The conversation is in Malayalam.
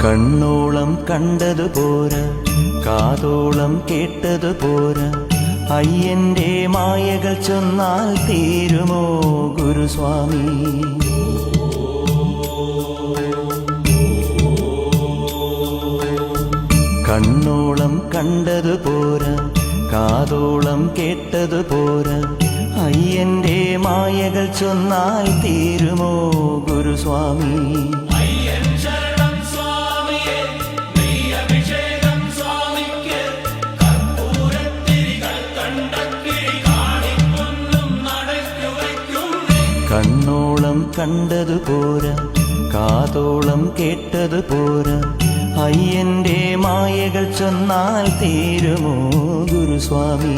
കണ്ണോളം കണ്ടതു പോരാ, കാതോളം കേട്ടതു പോരാ, അയ്യന്റെ മായകൾ ചൊന്നാൽ തീരുമോ ഗുരുസ്വാമി? കണ്ണോളം കണ്ടതു പോരാ, കാതോളം കേട്ടതു പോരാ, അയ്യന്റെ മായകൾ ചൊന്നാൽ തീരുമോ ഗുരുസ്വാമി? കണ്ണോളം കണ്ടതു പോരാ, കാതോളം കേട്ടതു പോരാ, അയ്യന്റെ മായകൾ ചൊന്നാൽ തീരുമോ ഗുരുസ്വാമി?